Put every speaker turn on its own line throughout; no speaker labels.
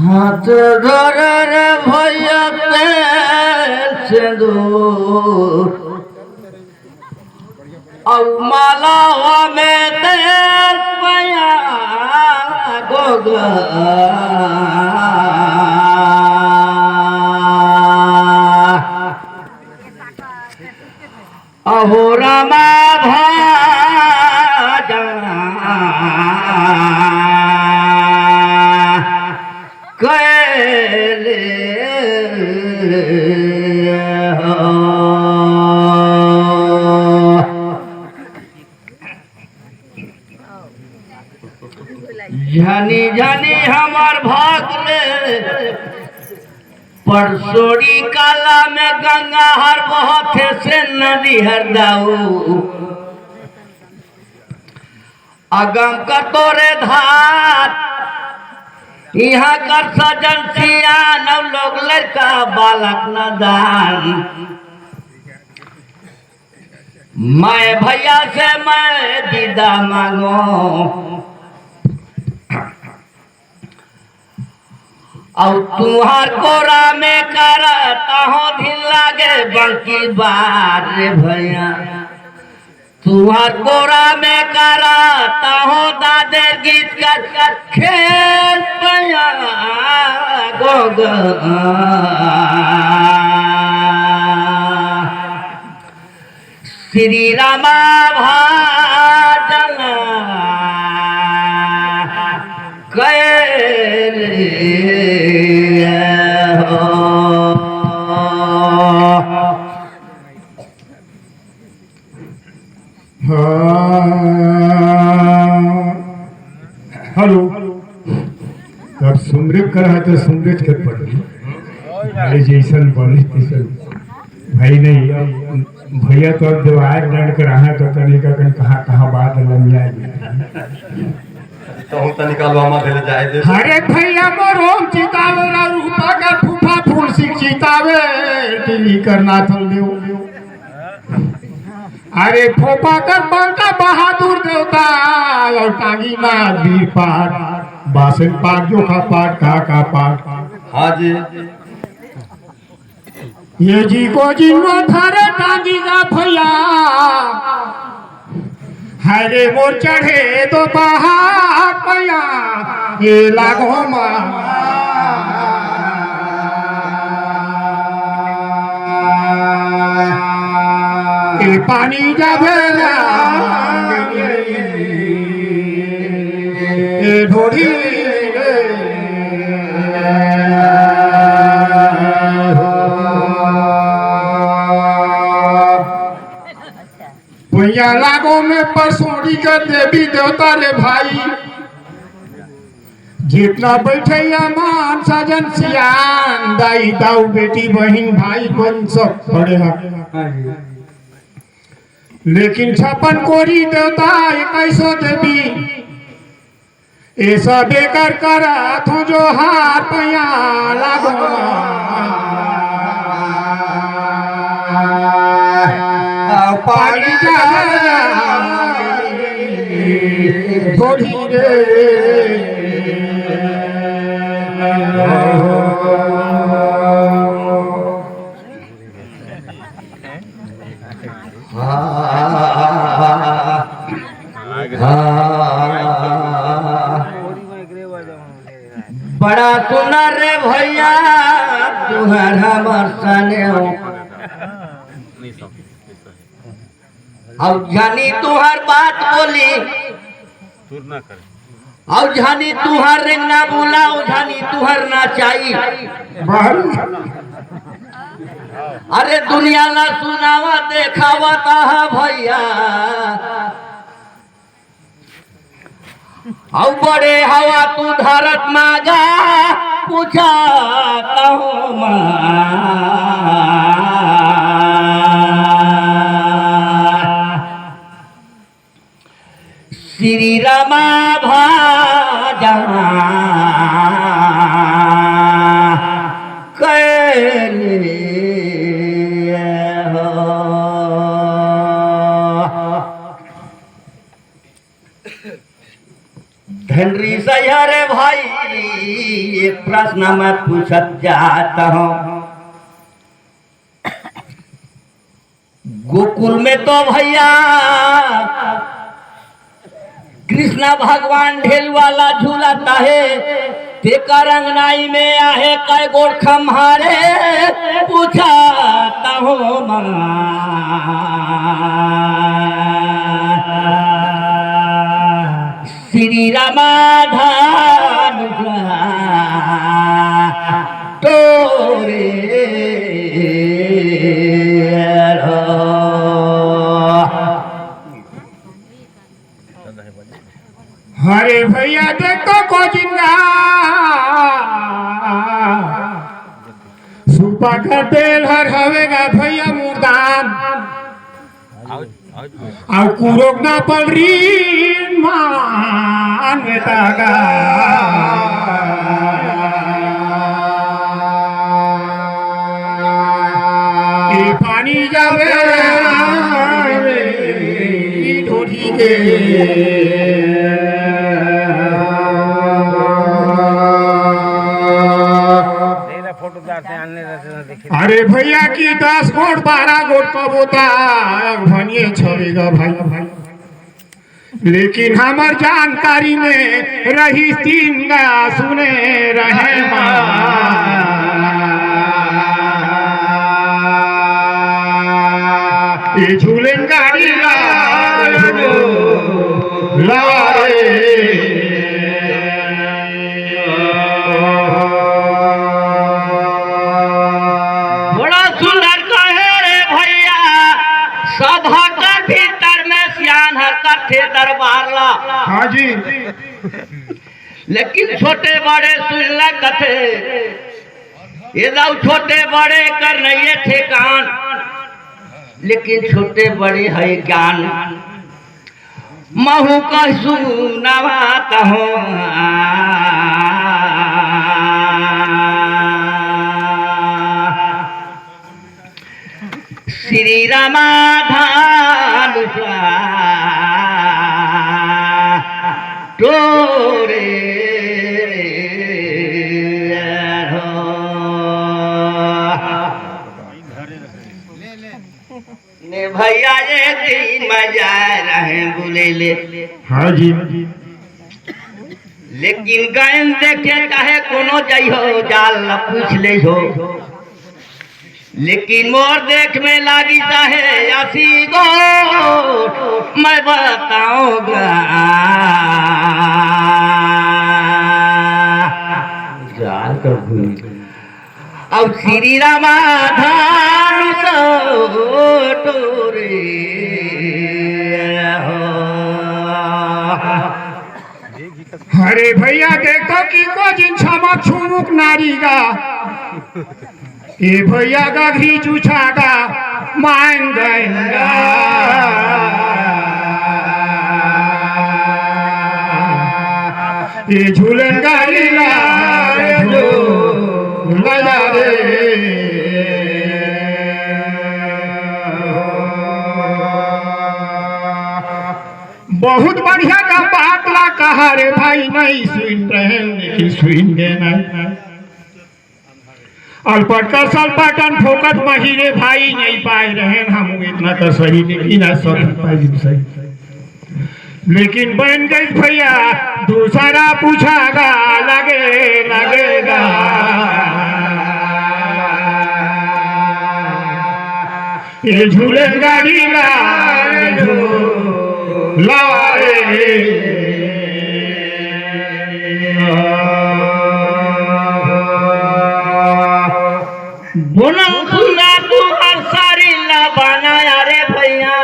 हाथ धरे रे भैया तेल सिंदूर और माला में तेल पया गोगा अहो रामा भाजना कैले जानी जानी हमार भागले परसोड़ी काला में गंगा हर बहुत से नदी हर दाऊ अगम का तोरे धार यहाँ कर सजन सियान लोग लड़का बालक नदान मैं भैया से मैं दीदा मांगो और तुहार कोरा में करता हो दिन लागे बंकी बार रे भैया तुहार कोरा में करता हो दादे गीत कर खेल भैया गोगा श्री रामा भाजना कैले
हेलो अब सुमरेब कर रहा तो सुमरेज कर पड़ अरे जैसन बोले तैसन भाई नहीं भैया तो अब देवार दंड कर रहा तो तरीका कन कहाँ बात लमिया
तो हम तो निकालवा मा भेले जाए दे
अरे भैया मोरोम चितावे रा रूपा का फूफा फूल सिक चितावे टीवी करना थल देव अरे फोपा कर बंका बहादुर देवता और टांगी ना वीर पाठ बासन पाठ जोखा पाठ का पाठ
हाँ जी
ये जी को जिन्नो थारे टांगी का भैया हरे मोर चढ़े तो पहाड़ भैया ये लागो माँ पानी जावे ना ढोड़ी भैया लागो में परसोड़ी का देवी देवता रे भाई जितना बैठे मान सजन सियान दाई दाऊ बेटी बहन भाई बन सब पड़े लेकिन छपन कोरी देवता 21 देवी ऐसा बेकार करा तू जो हाथ पैया लागो पानी जा थोड़ी रे
बड़ा सुनर रे भैया तुहर हमर सने अब जानी तुहर बात बोली अब जानी तुहर रिंग ना बोला जानी तुहर ना चाहिए अरे दुनिया ना सुनावा देखावा ताहा भैया औ बड़े हवा तू धरत मागा पूछाता हूँ श्री रामा भाजना कैले हो हेनरी सैया रे भाई एक प्रश्न मैं पूछत जाता हूँ। गोकुल में तो भैया कृष्णा भगवान ढेल वाला झूलाता है, तेका रंगनाई में आहे कै गोड़ खम्हारे पूछाता हूँ श्री रामाधान तोरे
अरे भैया देखो को जिंगा सुपा का तेल हर हवेगा भैया मुर्दान और कुरोग ना पल री मान में तागा ये पानी जावे ढोली के अरे भैया की 10 गोट 12 गोट कबूता भनिए छवेगा भाई, लेकिन हमार जानकारी में रही 3 गा सुने रहे ये झूलन गाड़ी
सभा का भीतर में सियान हरकत थे दरबार ला।
हाँ जी,
लेकिन छोटे बड़े सुन कथे ये दाऊ छोटे बड़े कर नहीं थे कान, लेकिन छोटे बड़े है ज्ञान महू का सुनावाता हूँ। श्री रामाधान तोरे ने भैया एक दिन मजा रहे बुले ले।
हाँ जी,
लेकिन गायन देखे चाहे कोनो जाइयो जाल न पूछ ले हो, लेकिन मोर देख में लागी चाहे आसी गो मैं बताऊंगा जाल कर अब श्री रामाधान तोरे
अरे भैया देखो कि को जिन क्षमा छुमुक नारी गा ये भैया का घी चुछागा मान गएगा ये झूलन गाड़ी लगा रे बहुत बढ़िया का बात ला कहा रे भाई, नहीं सुन रहे लेकिन सुन गए नहीं अलपटकर सलपटन फोकट महीने भाई नहीं पाए रहे हम इतना तो सही, लेकिन सही लेकिन बन गई भैया दूसरा पूछागा लगेगा ये झूले गाड़ी
बोला खुदा तू हर सारी ला बनाया रे भैया,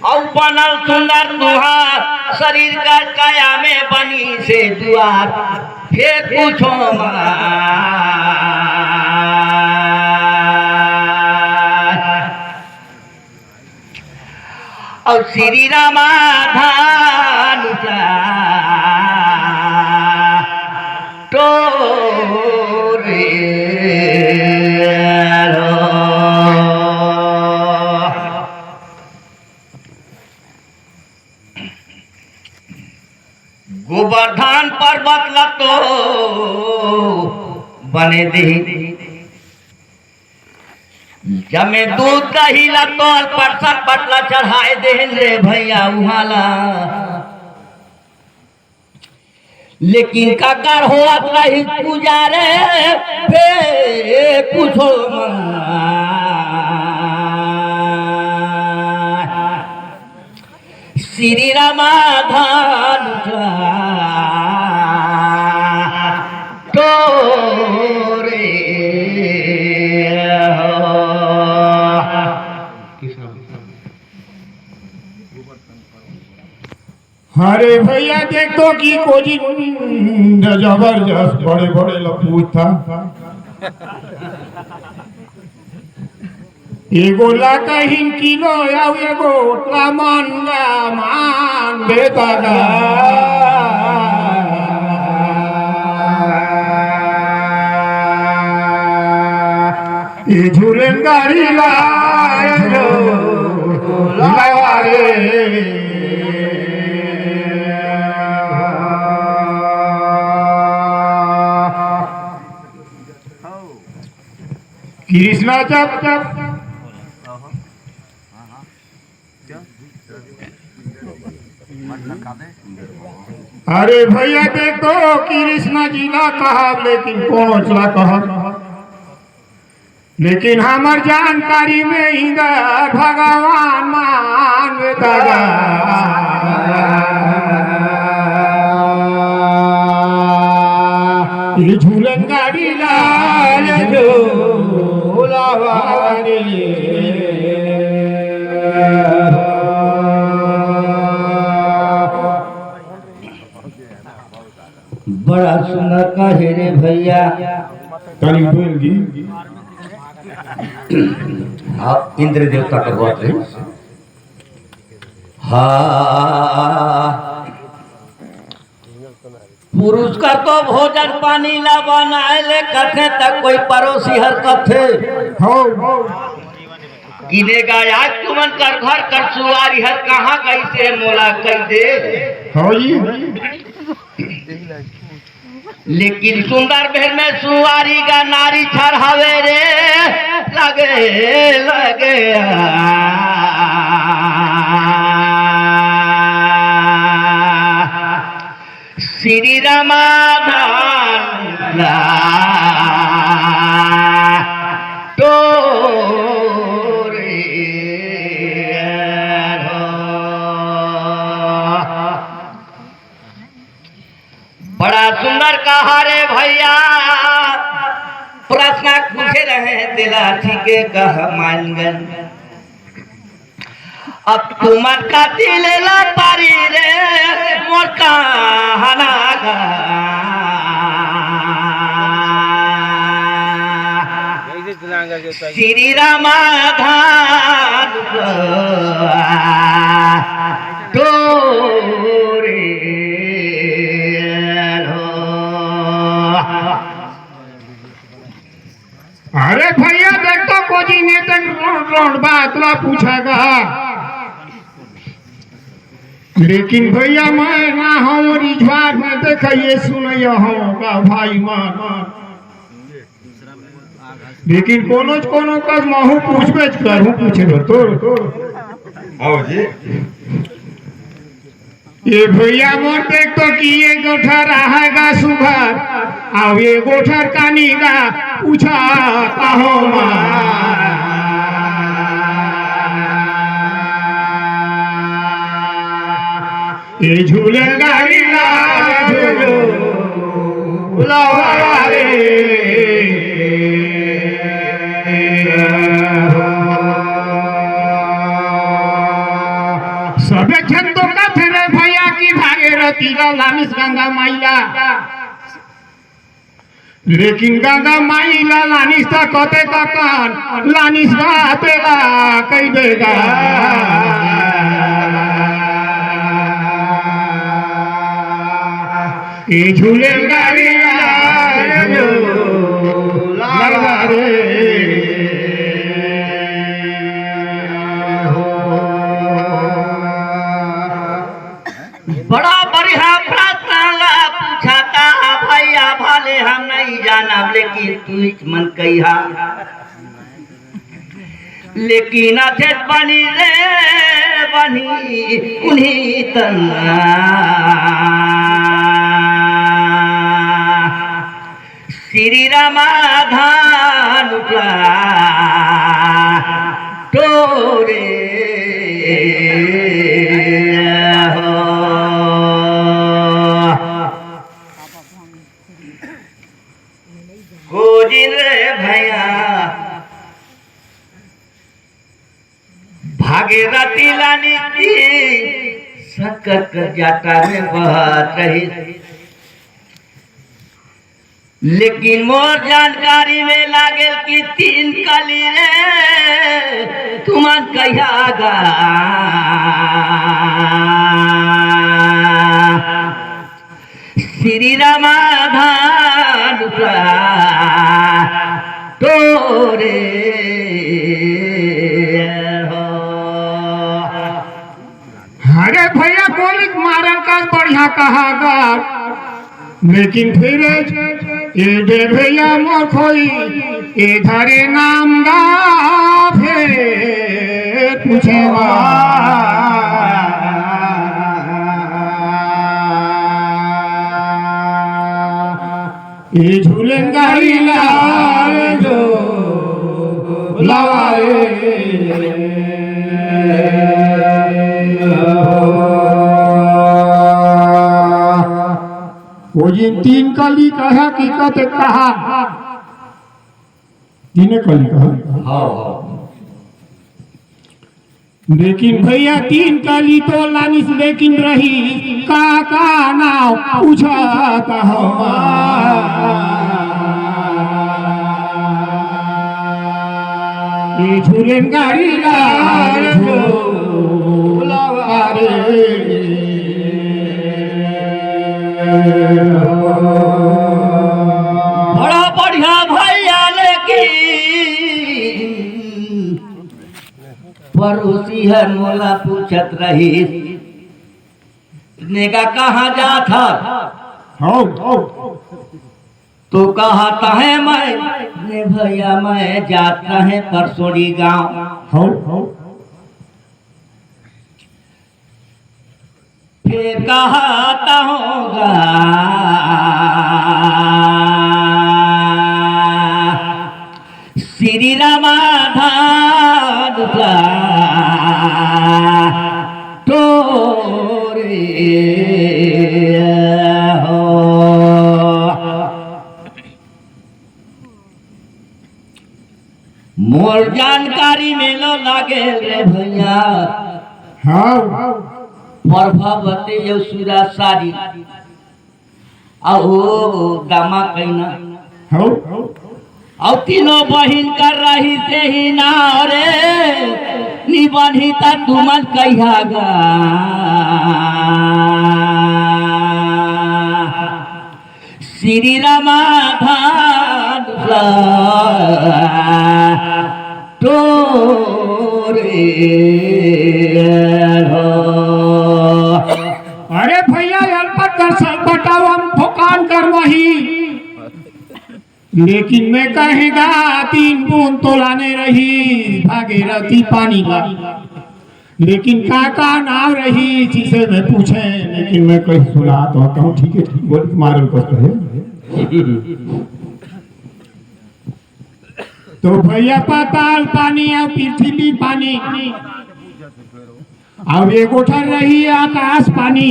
और बनल सुंदर तुहार शरीर का काया में बनी से दुआर फिर पूछो और श्री रामाधान तोरे गोवर्धन पर्वत लतो बने दी जमे दूध दही लतो परसर पटला चढ़ाए देन रे भैया उहाला लेकिन काकर होत रही पुजारे बे कुछो श्री रामाधान तोरे
अरे भैया देखो कि कोई जबरदस्त बड़े बड़े लपूत था एगो ला कहीं किलो या एगो मंगा मान देता गा ये झूले गाड़ी लाए कृष्णा चप चप अरे भैया देखो कृष्णा जिला कहा लेकिन कौन चला कहा लेकिन हमार जानकारी में ही भगवान मान झूलन गाड़ी लाल
बड़ा सुंदर कहे रे भैया
ताली बोलगी
आप इंद्र देवता का बात है पुरुष का तो भोजन पानी ला बनाए ले कथे तक कोई पड़ोसी हर कथे
हो
गिनेगा आज तुमन कर घर कर सुवारी हर कहाँ कैसे मोला कर दे
हो जी
लेकिन सुंदर भेर में सुवारी का नारी चढ़ावे रे लगे लगे श्री रामाधान तोरे बड़ा सुंदर कहा रे भैया प्रश्न पूछे रहे दिला ठीक कह मान गन अब तुमर का दिल ला पारी रे मोटा हनागा श्री रामाधान तोरे
अरे भैया देख तो कोजी ने तक रोड बात ला पूछेगा लेकिन भैया मैं ना हूँ रिझवार में देखिए सुनिए होगा भाई मान लेकिन कोनो का महू पूछबे करूँ पूछे तो
आओ जी
ये भैया मोर देख तो कि ये गोठा रहेगा सुघर अब ये गोठर कानीगा पूछा कहो ये झूले गाड़ी सबे जन तो कथे रे भैया की भागीरथी लानिस गंगा माइला लेकिन गंगा माइला लानिस ता कते का कान लानिस बातेला कई देगा ये झूले गाड़ी
बड़ा बढ़िया प्रार्थना नीच मन कहिया लेकिन अथे बनी रे बनी उन्हीं तना श्री रामाधान तोरे गोजिन रे भैया भागीरथी लानी की सकत जाता में बहत रही लेकिन मोर जानकारी में लागल कि 3 कली रे तुमन कहिया गा श्री रामाधान तोरे
अरे भैया गोली मारन का बढ़िया कहागा लेकिन फिर ये दे भैया मोर खोई इधरे नाम गा फिर पूछेगा ये झूलन गाड़ी लाए जो लाए वो जिन 3 कली कहा कि कहते कहा 3 कली कहा लेकिन भैया 3 कली तो लानिस लेकिन रही का नाव पूछा ये झूलन गाड़ी लाए
बड़ा बढ़िया भैया लेकिन पड़ोसी है मोला पूछत रही नेगा कहाँ जात है तो कहता है मैं भैया मैं जाता है परसोड़ी गांव फिर कहता होगा श्री रामाधान तोरे हो मोर जानकारी में लो लागे रे भैया प्रभावती यशुरा सारी आओ दामा कहना और तीनों बहिन कर रही से ही ना रे निबंधी ता तुमन कहिया गा श्री रामाधान तोरे
अरे भैया अल्पत कर बताओ हम दुकान कर वही लेकिन मैं कहेगा 3 बूंद तो लाने रही भागीरथी पानी ला लेकिन का नाम रही जिसे मैं पूछे लेकिन मैं कहीं सुना तो कहूँ ठीक है ठीक बोल मारल को कहे तो भैया पाताल पानी और पृथ्वी पानी और एक उठर रही आकाश पानी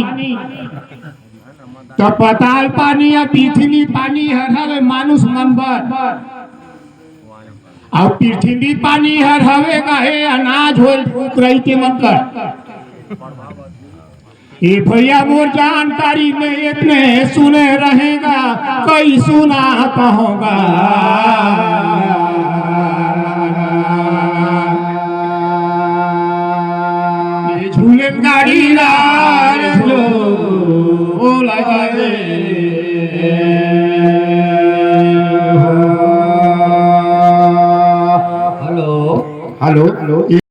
तो पाताल पानी या पृथ्वी पानी हर मानुष मनबर और पृथ्वी पानी हर हवे कहे अनाज हो फूक रही के मन कर ये भैया मोर जानकारी में इतने सुने रहेगा कोई सुना कहोगा झूलन गाड़ी लो लगाए
हेलो
हेलो